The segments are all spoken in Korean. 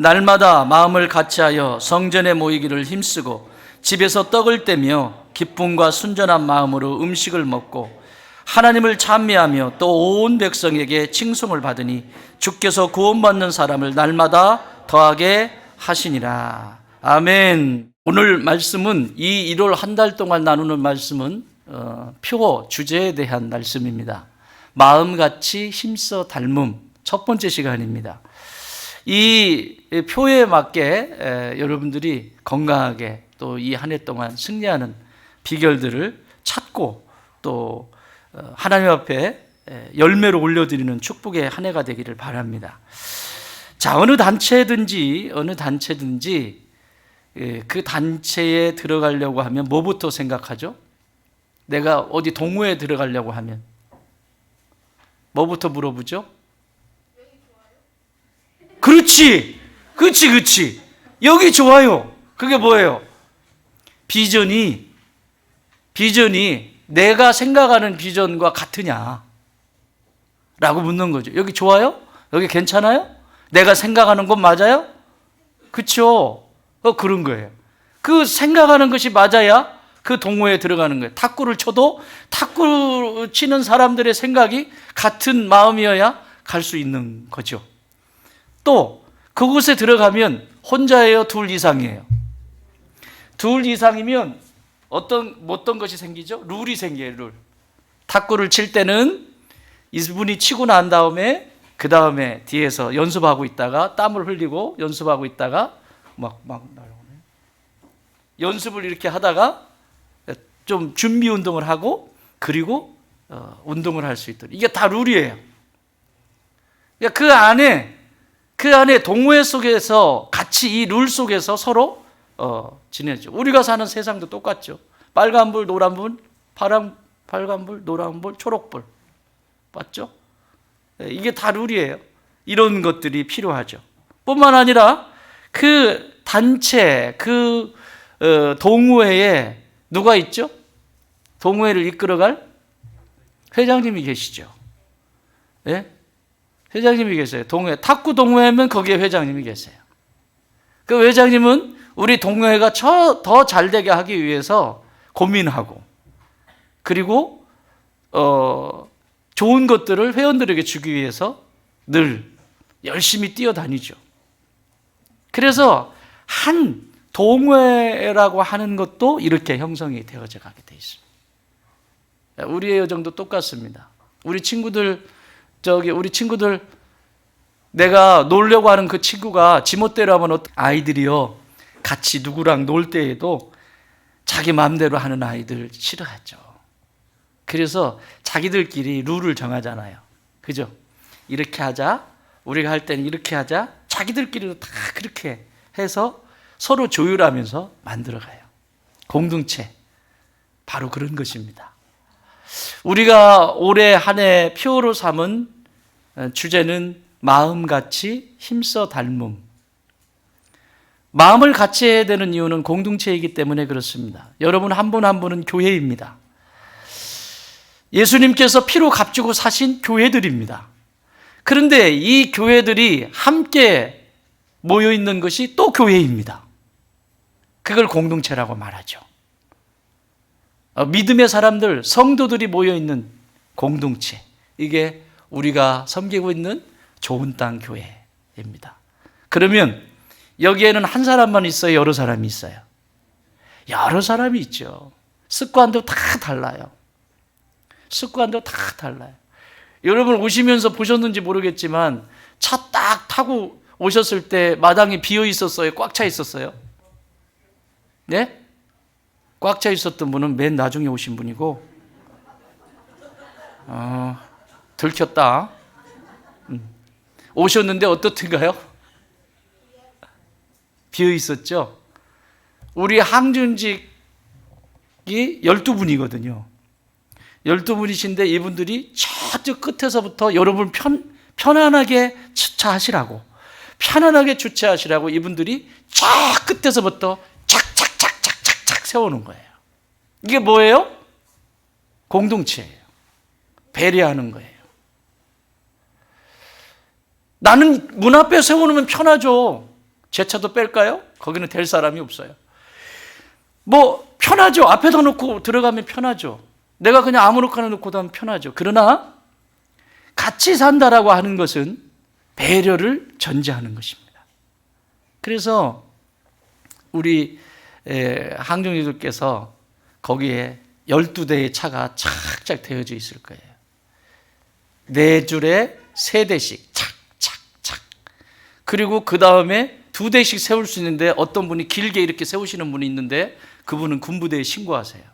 날마다 마음을 같이하여 성전에 모이기를 힘쓰고 집에서 떡을 떼며 기쁨과 순전한 마음으로 음식을 먹고 하나님을 찬미하며 또 온 백성에게 칭송을 받으니 주께서 구원받는 사람을 날마다 더하게 하시니라. 아멘. 오늘 말씀은 이 1월 한 달 동안 나누는 말씀은 표 주제에 대한 말씀입니다. 마음같이 힘써 닮음 첫 번째 시간입니다. 이 표에 맞게 여러분들이 건강하게 또 이 한 해 동안 승리하는 비결들을 찾고 또 하나님 앞에 열매로 올려드리는 축복의 한 해가 되기를 바랍니다. 자, 어느 단체든지 그 단체에 들어가려고 하면 뭐부터 생각하죠? 내가 어디 동호회에 들어가려고 하면 뭐부터 물어보죠? 그렇지. 여기 좋아요. 그게 뭐예요? 비전이 내가 생각하는 비전과 같으냐? 라고 묻는 거죠. 여기 좋아요? 여기 괜찮아요? 내가 생각하는 건 맞아요? 그렇죠? 그런 거예요. 그 생각하는 것이 맞아야 그 동호회에 들어가는 거예요. 탁구를 쳐도 탁구 치는 사람들의 생각이 같은 마음이어야 갈 수 있는 거죠. 또 그곳에 들어가면 혼자예요? 둘 이상이에요? 둘 이상이면 어떤 것이 생기죠? 룰이 생겨요. 룰. 탁구를 칠 때는 이분이 치고 난 다음에 그 다음에 뒤에서 연습하고 있다가 땀을 흘리고 연습하고 있다가 막 날아오네. 연습을 이렇게 하다가 좀 준비 운동을 하고 그리고 운동을 할 수 있도록 이게 다 룰이에요. 그러니까 그 안에 동호회 속에서 같이 이 룰 속에서 서로 지내죠. 우리가 사는 세상도 똑같죠. 빨간불, 노란불, 빨간불, 노란불, 초록불. 맞죠? 이게 다 룰이에요. 이런 것들이 필요하죠. 뿐만 아니라 그 단체, 그 동호회에 누가 있죠? 동호회를 이끌어갈 회장님이 계시죠. 예? 회장님이 계세요. 동호회, 탁구 동호회면 거기에 회장님이 계세요. 그 회장님은 우리 동호회가 더 잘되게 하기 위해서 고민하고 그리고 좋은 것들을 회원들에게 주기 위해서 늘 열심히 뛰어다니죠. 그래서 한 동호회라고 하는 것도 이렇게 형성이 되어져 가게 돼 있습니다. 우리의 여정도 똑같습니다. 우리 친구들 내가 놀려고 하는 그 친구가 지멋대로 하면 아이들이요 같이 누구랑 놀 때에도 자기 마음대로 하는 아이들 싫어하죠. 그래서 자기들끼리 룰을 정하잖아요. 그죠? 이렇게 하자. 우리가 할 때는 이렇게 하자. 자기들끼리도 다 그렇게 해서 서로 조율하면서 만들어가요. 공동체. 바로 그런 것입니다. 우리가 올해 한 해 표로 삼은 주제는 마음같이 힘써 닮음. 마음을 같이 해야 되는 이유는 공동체이기 때문에 그렇습니다. 여러분 한 분 한 분은 교회입니다. 예수님께서 피로 값주고 사신 교회들입니다. 그런데 이 교회들이 함께 모여 있는 것이 또 교회입니다. 그걸 공동체라고 말하죠. 믿음의 사람들, 성도들이 모여 있는 공동체. 이게 우리가 섬기고 있는 좋은 땅 교회입니다. 그러면 여기에는 한 사람만 있어요? 여러 사람이 있어요? 여러 사람이 있죠. 습관도 다 달라요. 여러분 오시면서 보셨는지 모르겠지만 차 딱 타고 오셨을 때 마당이 비어 있었어요? 꽉 차 있었어요? 네? 꽉 차 있었던 분은 맨 나중에 오신 분이고 들켰다. 오셨는데 어떻든가요? 비어 있었죠? 우리 항준직이 12분이거든요. 12분이신데 이분들이 저쪽 끝에서부터 여러분 편안하게 주차하시라고 이분들이 저 끝에서부터 착착착착착착 세우는 거예요. 이게 뭐예요? 공동체예요. 배려하는 거예요. 나는 문 앞에 세워놓으면 편하죠. 제 차도 뺄까요? 거기는 될 사람이 없어요. 뭐 편하죠. 앞에다 놓고 들어가면 편하죠. 내가 그냥 아무렇게나 놓고 다니면 편하죠. 그러나 같이 산다라고 하는 것은 배려를 전제하는 것입니다. 그래서 우리 항정이들께서 거기에 12대의 차가 착착 되어져 있을 거예요. 4줄에 3대씩 착착착. 그리고 그 다음에 2대씩 세울 수 있는데 어떤 분이 길게 이렇게 세우시는 분이 있는데 그분은 군부대에 신고하세요.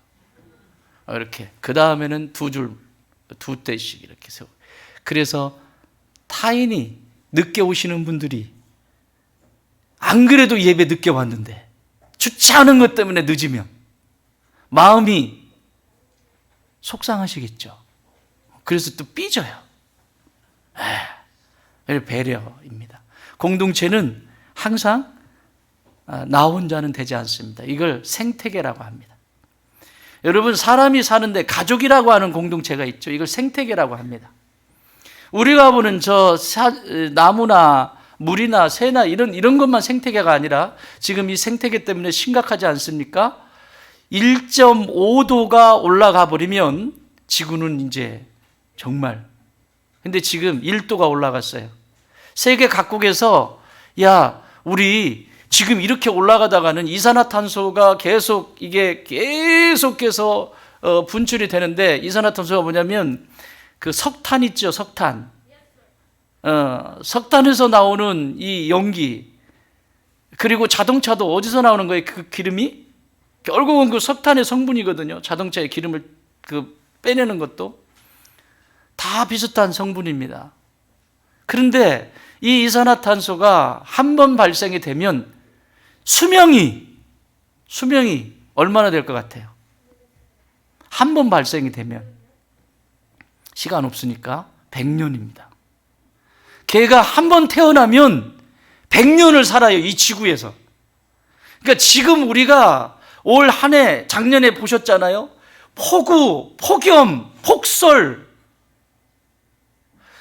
이렇게. 그 다음에는 2대씩 이렇게 세우고. 그래서 타인이 늦게 오시는 분들이 안 그래도 예배 늦게 왔는데 주차하는 것 때문에 늦으면 마음이 속상하시겠죠. 그래서 또 삐져요. 배려입니다. 공동체는 항상 나 혼자는 되지 않습니다. 이걸 생태계라고 합니다. 여러분, 사람이 사는데 가족이라고 하는 공동체가 있죠. 이걸 생태계라고 합니다. 우리가 보는 나무나 물이나 새나 이런 것만 생태계가 아니라 지금 이 생태계 때문에 심각하지 않습니까? 1.5도가 올라가 버리면 지구는 이제 정말, 근데 지금 1도가 올라갔어요. 세계 각국에서 야, 우리 지금 이렇게 올라가다가는 이산화탄소가 계속해서 분출이 되는데, 이산화탄소가 뭐냐면 그 석탄 있죠, 석탄. 석탄에서 나오는 이 연기, 그리고 자동차도 어디서 나오는 거예요? 그 기름이 결국은 그 석탄의 성분이거든요. 자동차의 기름을 빼내는 것도 다 비슷한 성분입니다. 그런데 이 이산화탄소가 한 번 발생이 되면 수명이 얼마나 될 것 같아요? 한 번 발생이 되면 시간 없으니까 100년입니다. 걔가 한 번 태어나면 100년을 살아요, 이 지구에서. 그러니까 지금 우리가 올 한 해, 작년에 보셨잖아요. 폭우, 폭염, 폭설.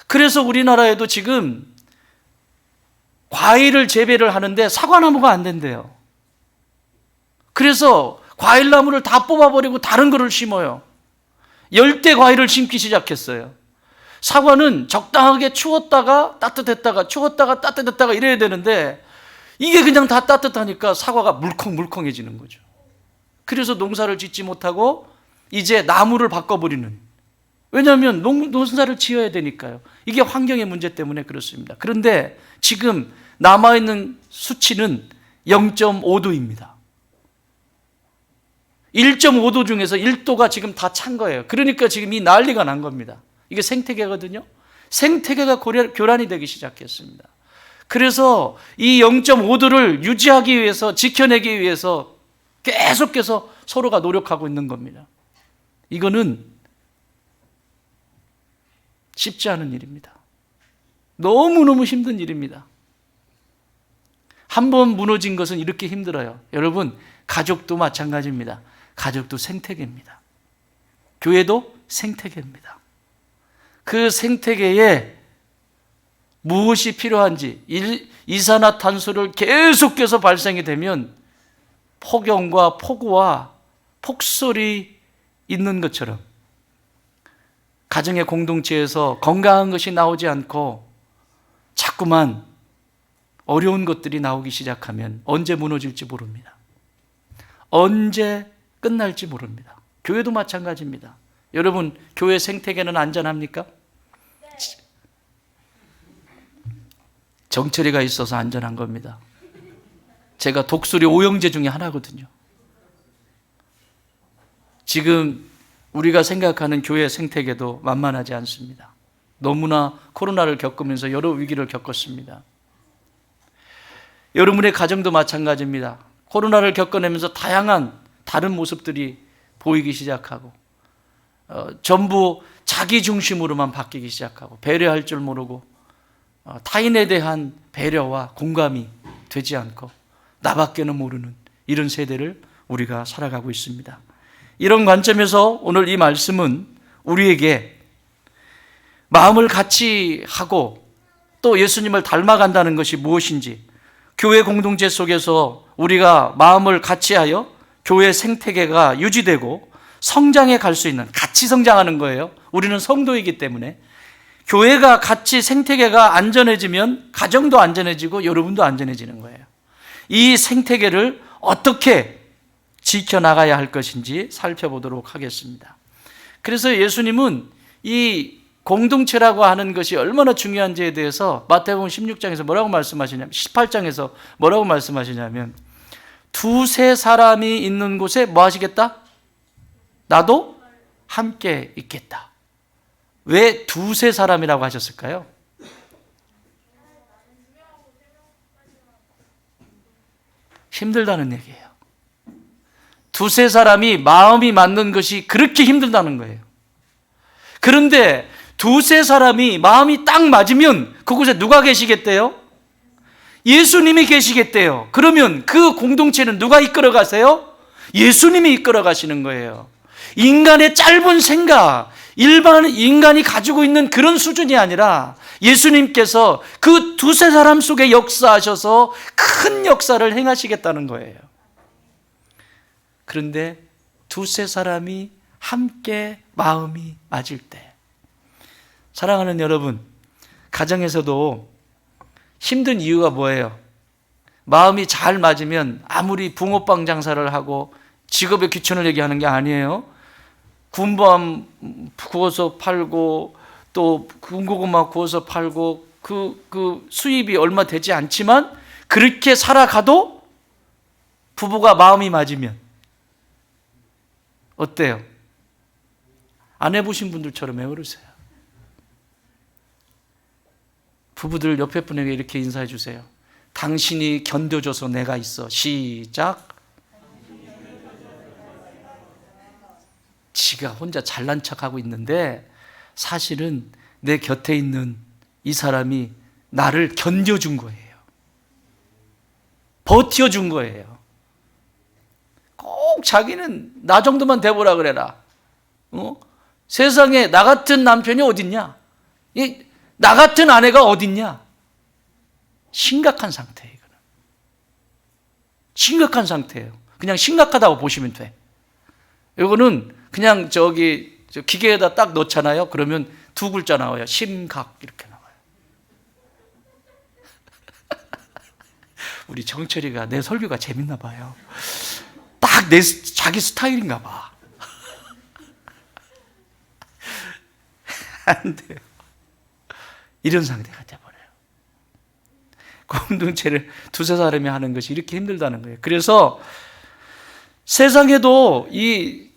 그래서 우리나라에도 지금 과일을 재배를 하는데 사과나무가 안 된대요. 그래서 과일나무를 다 뽑아버리고 다른 거를 심어요. 열대 과일을 심기 시작했어요. 사과는 적당하게 추웠다가 따뜻했다가 추웠다가 따뜻했다가 이래야 되는데 이게 그냥 다 따뜻하니까 사과가 물컹물컹해지는 거죠. 그래서 농사를 짓지 못하고 이제 나무를 바꿔버리는, 왜냐하면 농사를 지어야 되니까요. 이게 환경의 문제 때문에 그렇습니다. 그런데 지금 남아있는 수치는 0.5도입니다. 1.5도 중에서 1도가 지금 다 찬 거예요. 그러니까 지금 이 난리가 난 겁니다. 이게 생태계거든요. 생태계가 교란이 되기 시작했습니다. 그래서 이 0.5도를 유지하기 위해서, 지켜내기 위해서 계속해서 서로가 노력하고 있는 겁니다. 이거는 쉽지 않은 일입니다. 너무너무 힘든 일입니다. 한 번 무너진 것은 이렇게 힘들어요. 여러분, 가족도 마찬가지입니다. 가족도 생태계입니다. 교회도 생태계입니다. 그 생태계에 무엇이 필요한지, 이산화탄소를 계속해서 발생이 되면 폭염과 폭우와 폭설이 있는 것처럼 가정의 공동체에서 건강한 것이 나오지 않고 자꾸만 어려운 것들이 나오기 시작하면 언제 무너질지 모릅니다. 언제 끝날지 모릅니다. 교회도 마찬가지입니다. 여러분, 교회 생태계는 안전합니까? 정철이가 있어서 안전한 겁니다. 제가 독수리 오형제 중에 하나거든요. 지금 우리가 생각하는 교회 생태계도 만만하지 않습니다. 너무나 코로나를 겪으면서 여러 위기를 겪었습니다. 여러분의 가정도 마찬가지입니다. 코로나를 겪어내면서 다양한 다른 모습들이 보이기 시작하고 전부 자기 중심으로만 바뀌기 시작하고 배려할 줄 모르고 타인에 대한 배려와 공감이 되지 않고 나밖에는 모르는 이런 세대를 우리가 살아가고 있습니다. 이런 관점에서 오늘 이 말씀은 우리에게 마음을 같이 하고 또 예수님을 닮아간다는 것이 무엇인지, 교회 공동체 속에서 우리가 마음을 같이하여 교회 생태계가 유지되고 성장해 갈 수 있는, 같이 성장하는 거예요. 우리는 성도이기 때문에. 교회가 같이 생태계가 안전해지면 가정도 안전해지고 여러분도 안전해지는 거예요. 이 생태계를 어떻게 지켜나가야 할 것인지 살펴보도록 하겠습니다. 그래서 예수님은 이 공동체라고 하는 것이 얼마나 중요한지에 대해서 마태복음 16장에서 뭐라고 말씀하시냐면, 18장에서 뭐라고 말씀하시냐면, 두세 사람이 있는 곳에 뭐 하시겠다? 나도 함께 있겠다. 왜 두세 사람이라고 하셨을까요? 힘들다는 얘기예요. 두세 사람이 마음이 맞는 것이 그렇게 힘들다는 거예요. 그런데 두세 사람이 마음이 딱 맞으면 그곳에 누가 계시겠대요? 예수님이 계시겠대요. 그러면 그 공동체는 누가 이끌어 가세요? 예수님이 이끌어 가시는 거예요. 인간의 짧은 생각, 일반 인간이 가지고 있는 그런 수준이 아니라 예수님께서 그 두세 사람 속에 역사하셔서 큰 역사를 행하시겠다는 거예요. 그런데 두세 사람이 함께 마음이 맞을 때, 사랑하는 여러분, 가정에서도 힘든 이유가 뭐예요? 마음이 잘 맞으면 아무리 붕어빵 장사를 하고 직업의 귀천을 얘기하는 게 아니에요. 군밤 구워서 팔고 또 군고구마 구워서 팔고 그 수입이 얼마 되지 않지만 그렇게 살아가도 부부가 마음이 맞으면 어때요? 안 해보신 분들처럼 해보세요. 부부들 옆에 분에게 이렇게 인사해 주세요. 당신이 견뎌줘서 내가 있어. 시작. 지가 혼자 잘난 척하고 있는데 사실은 내 곁에 있는 이 사람이 나를 견뎌준 거예요. 버텨준 거예요. 꼭 자기는 나 정도만 돼보라 그래라. 세상에 나 같은 남편이 어딨냐? 나 같은 아내가 어딨냐? 심각한 상태예요. 이거는. 심각한 상태예요. 그냥 심각하다고 보시면 돼. 이거는 그냥 기계에다 딱 넣잖아요. 그러면 두 글자 나와요. 심각 이렇게 나와요. 우리 정철이가 내 설교가 재밌나 봐요. 딱 자기 스타일인가 봐. 안 돼요. 이런 상태가 돼버려요. 공동체를 두세 사람이 하는 것이 이렇게 힘들다는 거예요. 그래서 세상에도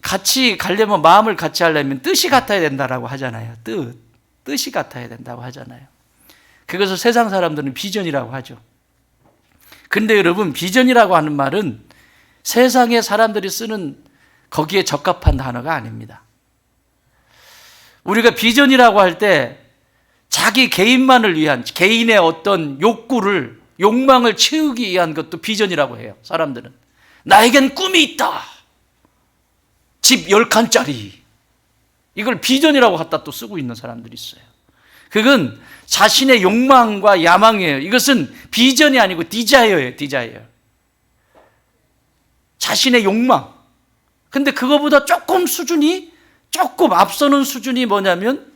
같이 가려면, 마음을 같이 하려면 뜻이 같아야 된다라고 하잖아요. 뜻이 같아야 된다고 하잖아요. 그것을 세상 사람들은 비전이라고 하죠. 근데 여러분, 비전이라고 하는 말은 세상의 사람들이 쓰는 거기에 적합한 단어가 아닙니다. 우리가 비전이라고 할 때 자기 개인만을 위한, 개인의 어떤 욕망을 채우기 위한 것도 비전이라고 해요. 사람들은. 나에겐 꿈이 있다. 집 10칸짜리. 이걸 비전이라고 갖다 또 쓰고 있는 사람들이 있어요. 그건 자신의 욕망과 야망이에요. 이것은 비전이 아니고 디자이어예요. 디자이어. 자신의 욕망. 근데 그거보다 조금 앞서는 수준이 뭐냐면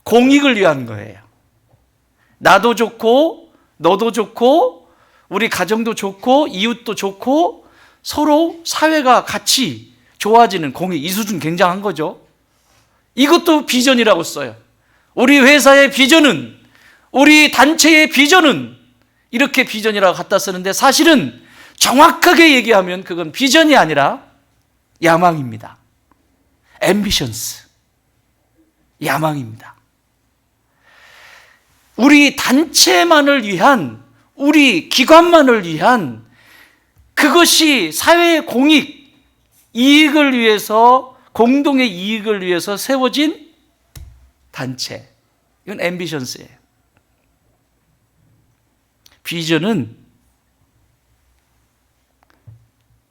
공익을 위한 거예요. 나도 좋고 너도 좋고 우리 가정도 좋고 이웃도 좋고 서로 사회가 같이 좋아지는 공익, 이 수준 굉장한 거죠. 이것도 비전이라고 써요. 우리 회사의 비전은, 우리 단체의 비전은 이렇게 비전이라고 갖다 쓰는데 사실은 정확하게 얘기하면 그건 비전이 아니라 야망입니다. ambitions, 야망입니다. 우리 단체만을 위한, 우리 기관만을 위한, 그것이 사회의 공익, 이익을 위해서, 공동의 이익을 위해서 세워진 단체. 이건 ambitions예요. 비전은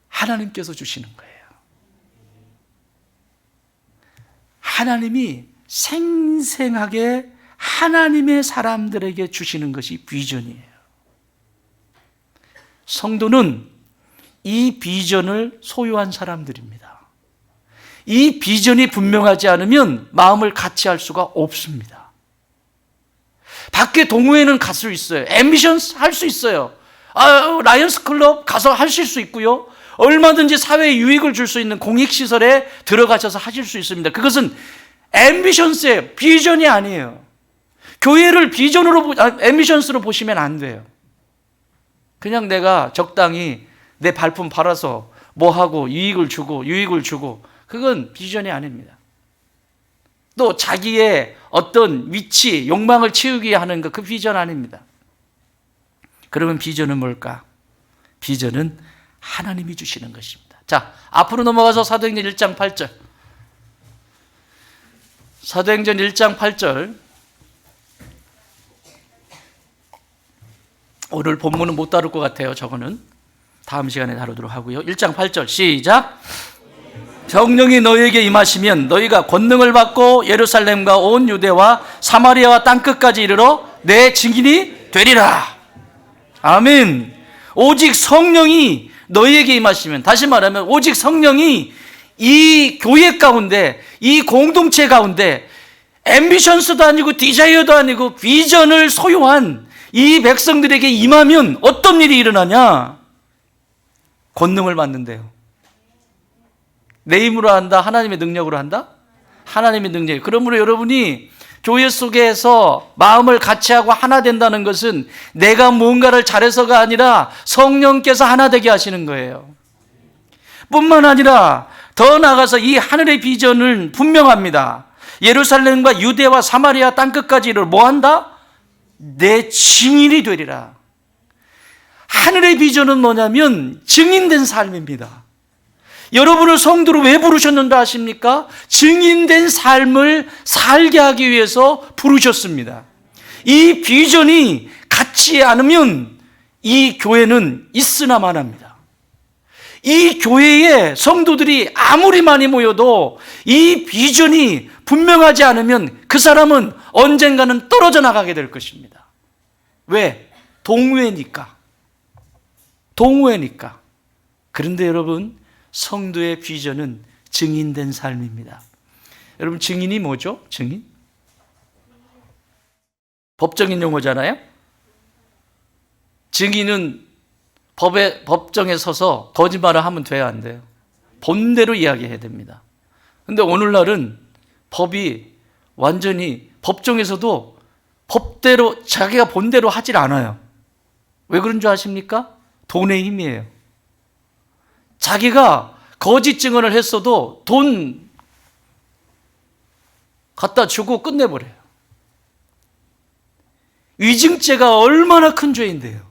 하나님께서 주시는 거예요. 하나님이 생생하게 하나님의 사람들에게 주시는 것이 비전이에요. 성도는 이 비전을 소유한 사람들입니다. 이 비전이 분명하지 않으면 마음을 같이 할 수가 없습니다. 밖에 동호회는 갈 수 있어요. 앰비션 할 수 있어요. 라이언스 클럽 가서 하실 수 있고요. 얼마든지 사회에 유익을 줄 수 있는 공익시설에 들어가셔서 하실 수 있습니다. 그것은 앰비션스예요. 비전이 아니에요. 교회를 비전으로, 앰비션스로 보시면 안 돼요. 그냥 내가 적당히 내 발품 팔아서 뭐 하고 유익을 주고 그건 비전이 아닙니다. 또 자기의 어떤 위치, 욕망을 채우기 하는 것, 그 비전 아닙니다. 그러면 비전은 뭘까? 비전은 하나님이 주시는 것입니다. 자, 앞으로 넘어가서 사도행전 1장 8절. 사도행전 1장 8절. 오늘 본문은 못 다룰 것 같아요. 저거는 다음 시간에 다루도록 하고요. 1장 8절 시작. 성령이 너희에게 임하시면 너희가 권능을 받고 예루살렘과 온 유대와 사마리아와 땅끝까지 이르러 내 증인이 되리라. 아멘. 오직 성령이 너희에게 임하시면, 다시 말하면 오직 성령이 이 교회 가운데, 이 공동체 가운데 앰비션스도 아니고 디자이어도 아니고 비전을 소유한 이 백성들에게 임하면 어떤 일이 일어나냐? 권능을 받는데요. 내 힘으로 한다? 하나님의 능력으로 한다? 하나님의 능력. 그러므로 여러분이 교회 속에서 마음을 같이 하고 하나 된다는 것은 내가 무언가를 잘해서가 아니라 성령께서 하나 되게 하시는 거예요. 뿐만 아니라 더 나아가서 이 하늘의 비전은 분명합니다. 예루살렘과 유대와 사마리아 땅끝까지 이르러 뭐 한다? 내 증인이 되리라. 하늘의 비전은 뭐냐면 증인된 삶입니다. 여러분을 성도로 왜 부르셨는지 아십니까? 증인된 삶을 살게 하기 위해서 부르셨습니다. 이 비전이 같지 않으면 이 교회는 있으나 마나입니다. 이 교회에 성도들이 아무리 많이 모여도 이 비전이 분명하지 않으면 그 사람은 언젠가는 떨어져 나가게 될 것입니다. 왜? 동호회니까. 그런데 여러분, 성도의 비전은 증인된 삶입니다. 여러분, 증인이 뭐죠? 증인? 법적인 용어잖아요. 증인은 법정에 서서 거짓말을 하면 돼야 안 돼요. 본대로 이야기해야 됩니다. 그런데 오늘날은 법이 완전히 법정에서도 법대로 자기가 본대로 하질 않아요. 왜 그런 줄 아십니까? 돈의 힘이에요. 자기가 거짓 증언을 했어도 돈 갖다 주고 끝내버려요. 위증죄가 얼마나 큰 죄인데요.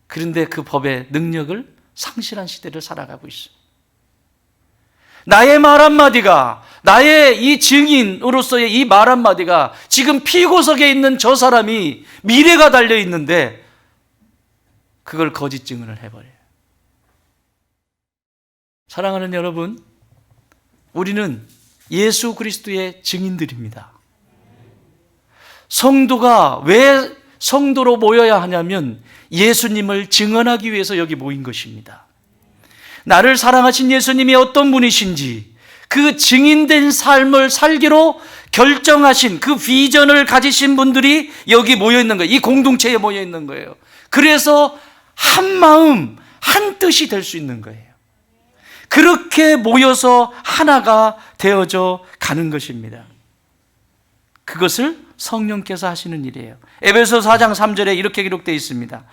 그런데 그 법의 능력을 상실한 시대를 살아가고 있어요. 나의 말 한마디가, 나의 이 증인으로서의 이 말 한마디가 지금 피고석에 있는 저 사람이 미래가 달려있는데 그걸 거짓 증언을 해버려요. 사랑하는 여러분, 우리는 예수 그리스도의 증인들입니다. 성도가 왜 성도로 모여야 하냐면 예수님을 증언하기 위해서 여기 모인 것입니다. 나를 사랑하신 예수님이 어떤 분이신지 그 증인된 삶을 살기로 결정하신 그 비전을 가지신 분들이 여기 모여 있는 거예요. 이 공동체에 모여 있는 거예요. 그래서 한 마음, 한 뜻이 될 수 있는 거예요. 그렇게 모여서 하나가 되어져 가는 것입니다. 그것을 성령께서 하시는 일이에요. 에베소 4장 3절에 이렇게 기록되어 있습니다.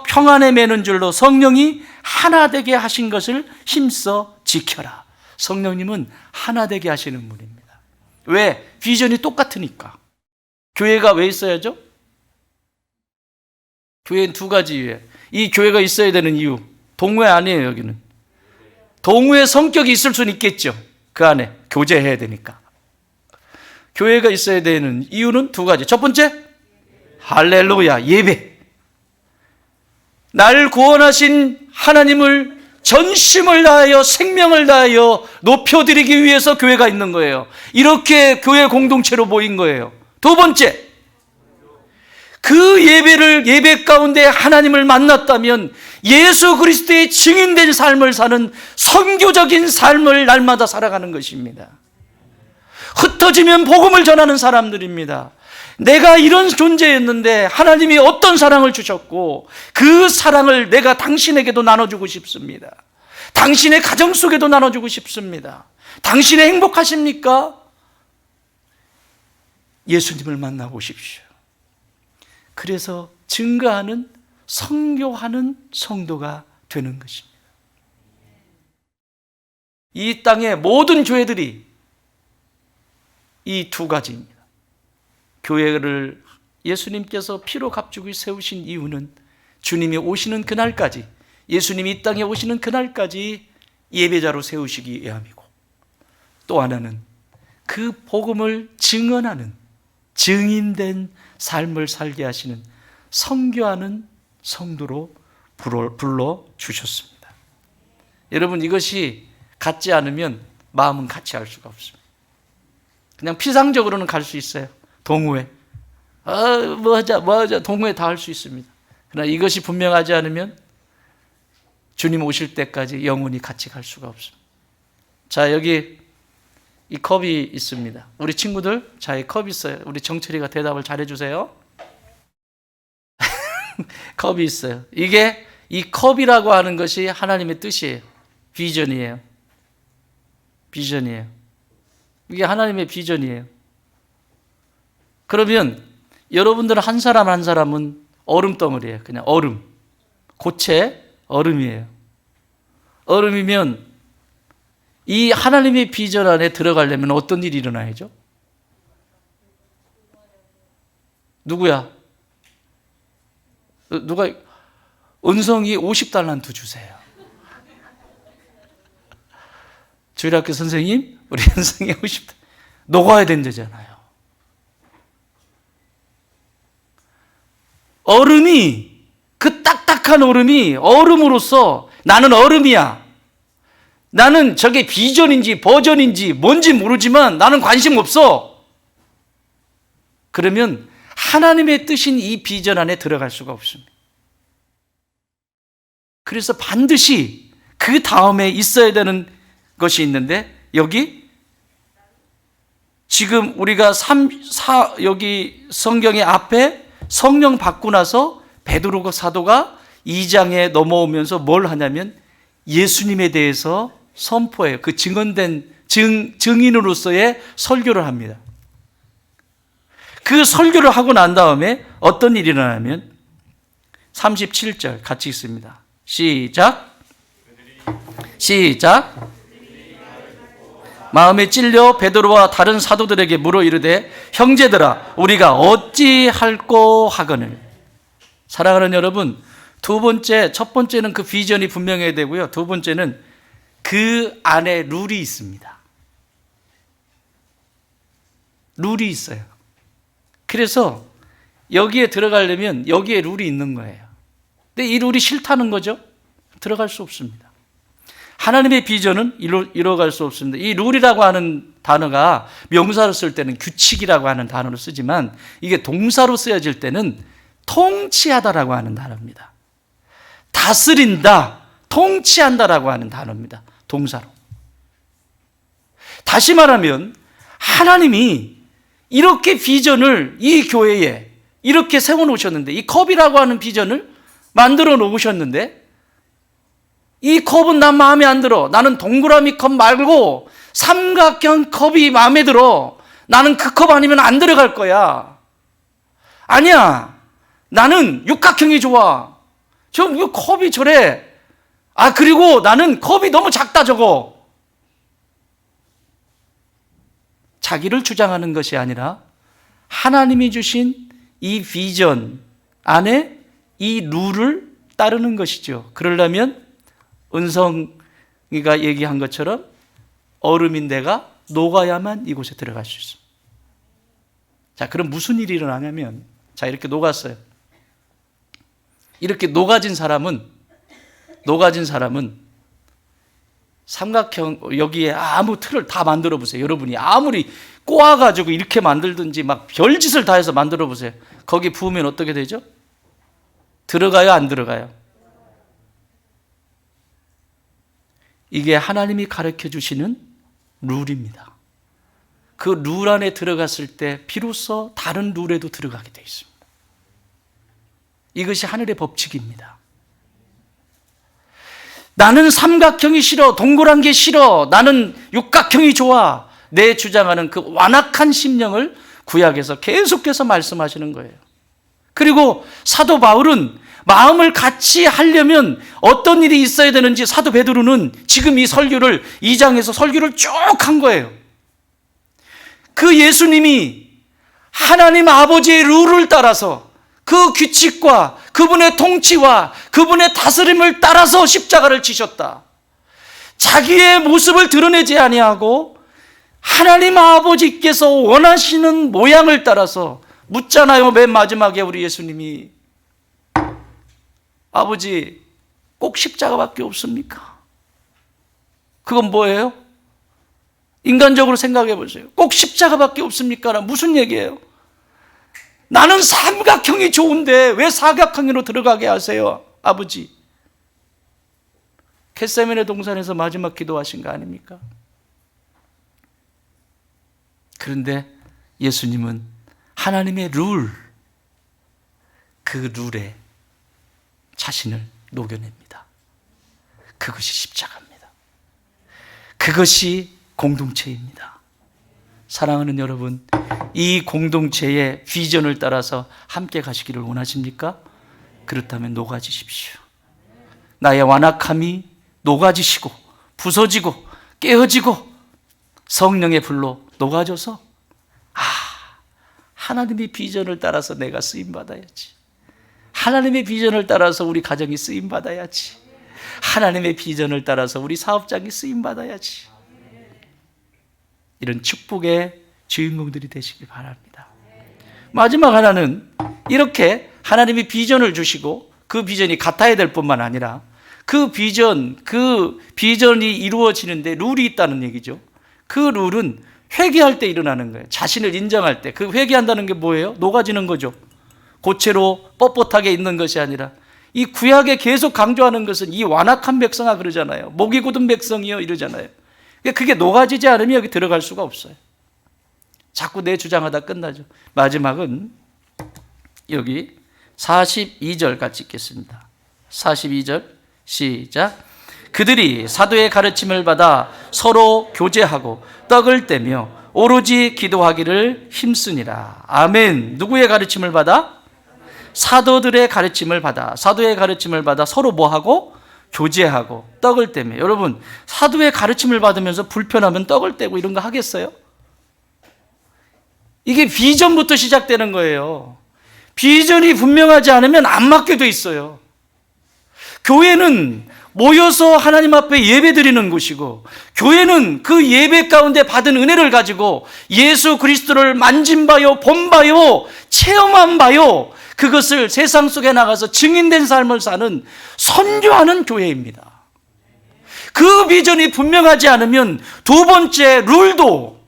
평안에 매는 줄로 성령이 하나 되게 하신 것을 힘써 지켜라. 성령님은 하나 되게 하시는 분입니다. 왜? 비전이 똑같으니까. 교회가 왜 있어야죠? 교회는 두 가지 이유예요. 이 교회가 있어야 되는 이유, 동호회 아니에요. 여기는 동호회 성격이 있을 수는 있겠죠. 그 안에 교제해야 되니까. 교회가 있어야 되는 이유는 두 가지. 첫 번째, 할렐루야, 예배. 나를 구원하신 하나님을 전심을 다하여 생명을 다하여 높여드리기 위해서 교회가 있는 거예요. 이렇게 교회 공동체로 모인 거예요. 두 번째, 그 예배 가운데 하나님을 만났다면 예수 그리스도의 증인된 삶을 사는 선교적인 삶을 날마다 살아가는 것입니다. 흩어지면 복음을 전하는 사람들입니다. 내가 이런 존재였는데 하나님이 어떤 사랑을 주셨고 그 사랑을 내가 당신에게도 나눠주고 싶습니다. 당신의 가정 속에도 나눠주고 싶습니다. 당신의 행복하십니까? 예수님을 만나보십시오. 그래서 증거하는, 선교하는 성도가 되는 것입니다. 이 땅의 모든 교회들이 이 두 가지입니다. 교회를 예수님께서 피로 값주고 세우신 이유는 주님이 오시는 그날까지, 예수님이 이 땅에 오시는 그날까지 예배자로 세우시기 위함이고, 또 하나는 그 복음을 증언하는, 증인된 삶을 살게 하시는, 선교하는 성도로 불러주셨습니다. 여러분, 이것이 같지 않으면 마음은 같이 할 수가 없습니다. 그냥 피상적으로는 갈 수 있어요. 동호회. 뭐 하자. 동호회 다 할 수 있습니다. 그러나 이것이 분명하지 않으면 주님 오실 때까지 영원히 같이 갈 수가 없습니다. 자, 여기 이 컵이 있습니다. 우리 친구들, 자, 이 컵 있어요. 우리 정철이가 대답을 잘해 주세요. 컵이 있어요. 이게 이 컵이라고 하는 것이 하나님의 뜻이에요. 비전이에요. 이게 하나님의 비전이에요. 그러면 여러분들 한 사람 한 사람은 얼음덩어리예요. 그냥 얼음. 고체 얼음이에요. 얼음이면 이 하나님의 비전 안에 들어가려면 어떤 일이 일어나야죠? 누구야? 누가 은성이 50달란트 주세요. 주일학교 선생님, 우리 은성이 50달란트 녹아야 된다잖아요. 얼음이, 그 딱딱한 얼음이 얼음으로서 나는 얼음이야. 나는 저게 비전인지 버전인지 뭔지 모르지만 나는 관심 없어. 그러면 하나님의 뜻인 이 비전 안에 들어갈 수가 없습니다. 그래서 반드시 그 다음에 있어야 되는 것이 있는데, 여기 지금 우리가 여기 성경의 앞에 성령 받고 나서 베드로 사도가 2장에 넘어오면서 뭘 하냐면 예수님에 대해서 선포해요. 그 증언된 증인으로서의 설교를 합니다. 그 설교를 하고 난 다음에 어떤 일이 일어나냐면 37절 같이 읽습니다. 시작. 마음에 찔려 베드로와 다른 사도들에게 물어 이르되 형제들아 우리가 어찌할꼬 하거늘. 사랑하는 여러분, 첫 번째는 그 비전이 분명해야 되고요. 두 번째는 그 안에 룰이 있습니다. 룰이 있어요. 그래서 여기에 들어가려면 여기에 룰이 있는 거예요. 근데 이 룰이 싫다는 거죠? 들어갈 수 없습니다. 하나님의 비전은 이뤄갈 수 없습니다. 이 룰이라고 하는 단어가 명사로 쓸 때는 규칙이라고 하는 단어로 쓰지만 이게 동사로 쓰여질 때는 통치하다라고 하는 단어입니다. 다스린다, 통치한다라고 하는 단어입니다. 동사로. 다시 말하면 하나님이 이렇게 비전을 이 교회에 이렇게 세워놓으셨는데, 이 컵이라고 하는 비전을 만들어 놓으셨는데, 이 컵은 난 마음에 안 들어. 나는 동그라미 컵 말고 삼각형 컵이 마음에 들어. 나는 그 컵 아니면 안 들어갈 거야. 아니야, 나는 육각형이 좋아. 저 컵이 저래. 그리고 나는 컵이 너무 작다 저거. 자기를 주장하는 것이 아니라 하나님이 주신 이 비전 안에 이 룰을 따르는 것이죠. 그러려면 은성이가 얘기한 것처럼 얼음인 내가 녹아야만 이곳에 들어갈 수 있습니다. 자, 그럼 무슨 일이 일어나냐면, 자, 이렇게 녹았어요. 이렇게 녹아진 사람은 삼각형 여기에 아무 틀을 다 만들어 보세요. 여러분이 아무리 꼬아가지고 이렇게 만들든지 막 별짓을 다 해서 만들어 보세요. 거기 부으면 어떻게 되죠? 들어가요, 안 들어가요? 이게 하나님이 가르쳐 주시는 룰입니다. 그 룰 안에 들어갔을 때 비로소 다른 룰에도 들어가게 되어 있습니다. 이것이 하늘의 법칙입니다. 나는 삼각형이 싫어, 동그란 게 싫어, 나는 육각형이 좋아, 내 주장하는 그 완악한 심령을 구약에서 계속해서 말씀하시는 거예요. 그리고 사도 바울은 마음을 같이 하려면 어떤 일이 있어야 되는지 사도 베드로는 지금 이 설교를 2장에서 설교를 쭉 한 거예요. 그 예수님이 하나님 아버지의 룰을 따라서 그 규칙과 그분의 통치와 그분의 다스림을 따라서 십자가를 지셨다. 자기의 모습을 드러내지 아니하고 하나님 아버지께서 원하시는 모양을 따라서 묻잖아요. 맨 마지막에 우리 예수님이 아버지 꼭 십자가밖에 없습니까? 그건 뭐예요? 인간적으로 생각해 보세요. 꼭 십자가밖에 없습니까? 무슨 얘기예요? 나는 삼각형이 좋은데 왜 사각형으로 들어가게 하세요, 아버지? 겟세마네 동산에서 마지막 기도하신 거 아닙니까? 그런데 예수님은 하나님의 룰, 그 룰에 자신을 녹여냅니다. 그것이 십자가입니다. 그것이 공동체입니다. 사랑하는 여러분, 이 공동체의 비전을 따라서 함께 가시기를 원하십니까? 그렇다면 녹아지십시오. 나의 완악함이 녹아지시고 부서지고 깨어지고 성령의 불로 녹아져서 하나님의 비전을 따라서 내가 쓰임받아야지. 하나님의 비전을 따라서 우리 가정이 쓰임받아야지. 하나님의 비전을 따라서 우리 사업장이 쓰임받아야지. 이런 축복의 주인공들이 되시길 바랍니다. 마지막 하나는 이렇게 하나님이 비전을 주시고 그 비전이 같아야 될 뿐만 아니라 그 비전이 이루어지는데 룰이 있다는 얘기죠. 그 룰은 회개할 때 일어나는 거예요. 자신을 인정할 때. 그 회개한다는 게 뭐예요? 녹아지는 거죠. 고체로 뻣뻣하게 있는 것이 아니라 이 구약에 계속 강조하는 것은 이 완악한 백성아 그러잖아요. 목이 굳은 백성이요 이러잖아요. 그게 녹아지지 않으면 여기 들어갈 수가 없어요. 자꾸 내 주장하다 끝나죠. 마지막은 여기 42절 같이 읽겠습니다. 42절 시작. 그들이 사도의 가르침을 받아 서로 교제하고 떡을 떼며 오로지 기도하기를 힘쓰니라. 아멘. 누구의 가르침을 받아? 사도들의 가르침을 받아. 사도의 가르침을 받아 서로 뭐하고? 교제하고 떡을 떼며. 여러분, 사도의 가르침을 받으면서 불편하면 떡을 떼고 이런 거 하겠어요? 이게 비전부터 시작되는 거예요. 비전이 분명하지 않으면 안 맞게 돼 있어요. 교회는 모여서 하나님 앞에 예배 드리는 곳이고, 교회는 그 예배 가운데 받은 은혜를 가지고 예수 그리스도를 만진바요, 본바요, 체험한 바요, 그것을 세상 속에 나가서 증인된 삶을 사는, 선교하는 교회입니다. 그 비전이 분명하지 않으면 두 번째 룰도,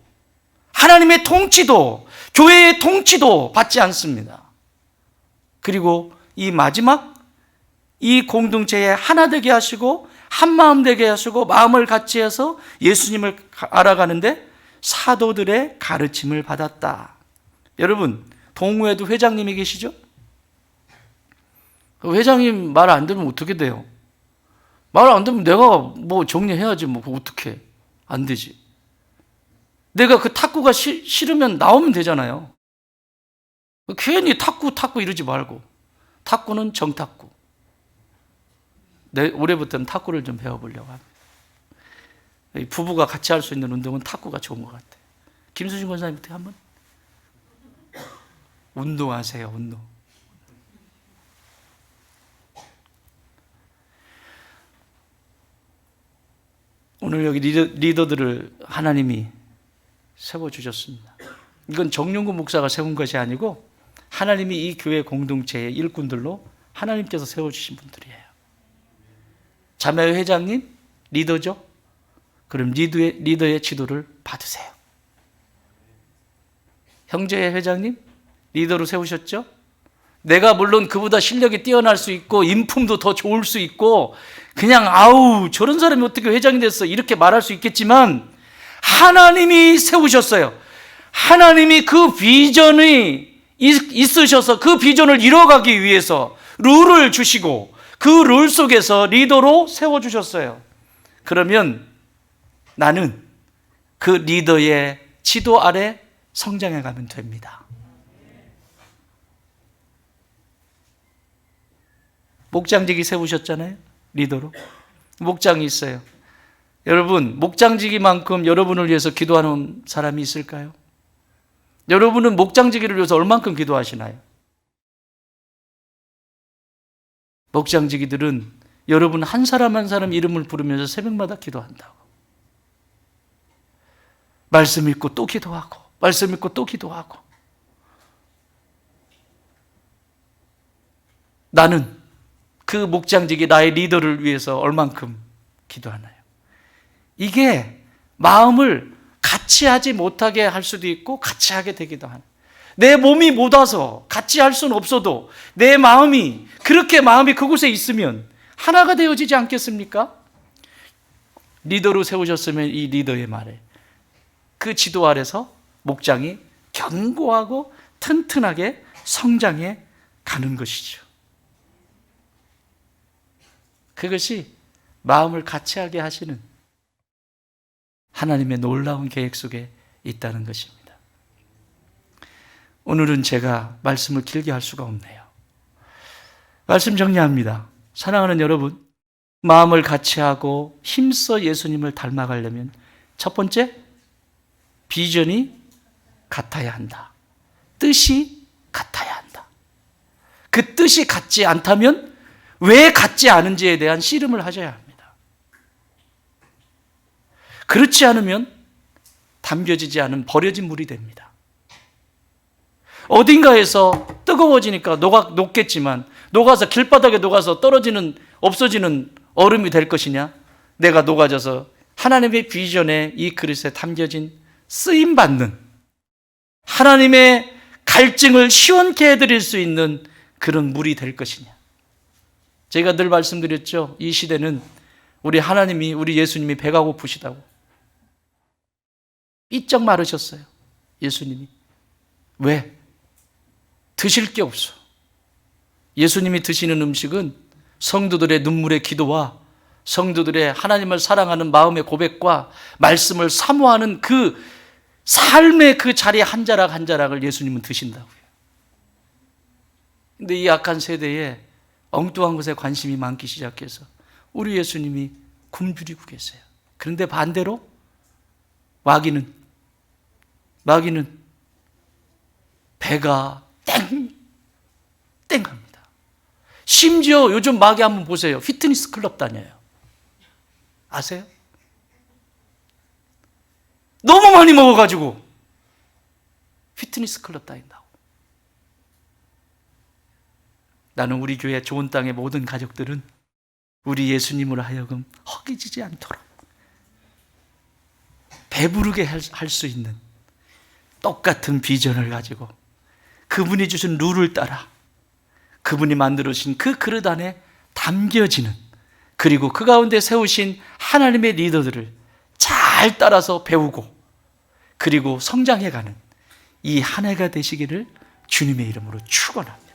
하나님의 통치도, 교회의 통치도 받지 않습니다. 그리고 이 마지막, 이 공동체에 하나 되게 하시고 한마음 되게 하시고 마음을 같이 해서 예수님을 알아가는데 사도들의 가르침을 받았다. 여러분, 동호회도 회장님이 계시죠? 회장님 말 안 들으면 어떻게 돼요? 말 안 들으면 내가 뭐 정리해야지, 뭐 어떻게 안 되지. 내가 그 탁구가 싫으면 나오면 되잖아요. 괜히 탁구 이러지 말고, 탁구는 정탁구. 올해부터는 탁구를 좀 배워보려고 합니다. 부부가 같이 할 수 있는 운동은 탁구가 좋은 것 같아요. 김수진 권사님부터 한번 운동하세요. 운동. 오늘 여기 리더들을 하나님이 세워주셨습니다. 이건 정용구 목사가 세운 것이 아니고 하나님이 이 교회 공동체의 일꾼들로 하나님께서 세워주신 분들이에요. 자매 회장님 리더죠. 그럼 리더의 지도를 받으세요. 형제 회장님, 리더로 세우셨죠? 내가 물론 그보다 실력이 뛰어날 수 있고 인품도 더 좋을 수 있고 그냥 아우 저런 사람이 어떻게 회장이 됐어 이렇게 말할 수 있겠지만 하나님이 세우셨어요. 하나님이 그 비전이 있으셔서 그 비전을 이뤄가기 위해서 룰을 주시고 그 룰 속에서 리더로 세워주셨어요. 그러면 나는 그 리더의 지도 아래 성장해 가면 됩니다. 목장직이 세우셨잖아요. 리더로. 목장이 있어요. 여러분, 목장직이만큼 여러분을 위해서 기도하는 사람이 있을까요? 여러분은 목장직이를 위해서 얼만큼 기도하시나요? 목장직이들은 여러분 한 사람 한 사람 이름을 부르면서 새벽마다 기도한다고. 말씀 읽고 또 기도하고, 말씀 읽고 또 기도하고. 나는 그 목장직이 나의 리더를 위해서 얼만큼 기도하나요? 이게 마음을 같이 하지 못하게 할 수도 있고 같이 하게 되기도 하는. 내 몸이 못 와서 같이 할 수는 없어도 내 마음이 마음이 그곳에 있으면 하나가 되어지지 않겠습니까? 리더로 세우셨으면 이 리더의 말에 그 지도 아래서 목장이 견고하고 튼튼하게 성장해 가는 것이죠. 그것이 마음을 같이 하게 하시는 하나님의 놀라운 계획 속에 있다는 것입니다. 오늘은 제가 말씀을 길게 할 수가 없네요. 말씀 정리합니다. 사랑하는 여러분, 마음을 같이 하고 힘써 예수님을 닮아가려면 첫 번째, 비전이 같아야 한다. 뜻이 같아야 한다. 그 뜻이 같지 않다면 왜 같지 않은지에 대한 씨름을 하셔야 합니다. 그렇지 않으면 담겨지지 않은 버려진 물이 됩니다. 어딘가에서 뜨거워지니까 녹겠지만 녹아서 길바닥에 녹아서 없어지는 얼음이 될 것이냐? 내가 녹아져서 하나님의 비전에 이 그릇에 담겨진 쓰임받는 하나님의 갈증을 시원케 해드릴 수 있는 그런 물이 될 것이냐? 제가 늘 말씀드렸죠. 이 시대는 우리 하나님이, 우리 예수님이 배가 고프시다고. 삐쩍 마르셨어요. 예수님이. 왜? 드실 게 없어. 예수님이 드시는 음식은 성도들의 눈물의 기도와 성도들의 하나님을 사랑하는 마음의 고백과 말씀을 사모하는 그 삶의 그 자리 한 자락 한 자락을 예수님은 드신다고요. 근데 이 악한 세대에 엉뚱한 것에 관심이 많기 시작해서 우리 예수님이 굶주리고 계세요. 그런데 반대로 마귀는 배가 땡합니다. 심지어 요즘 마귀 한번 보세요. 피트니스 클럽 다녀요. 아세요? 너무 많이 먹어가지고 피트니스 클럽 다닌다고. 나는 우리 교회 좋은 땅의 모든 가족들은 우리 예수님으로 하여금 허기지지 않도록 배부르게 할 수 있는 똑같은 비전을 가지고 그분이 주신 룰을 따라 그분이 만들어주신 그 그릇 안에 담겨지는, 그리고 그 가운데 세우신 하나님의 리더들을 잘 따라서 배우고 그리고 성장해가는 이 한 해가 되시기를 주님의 이름으로 축원합니다.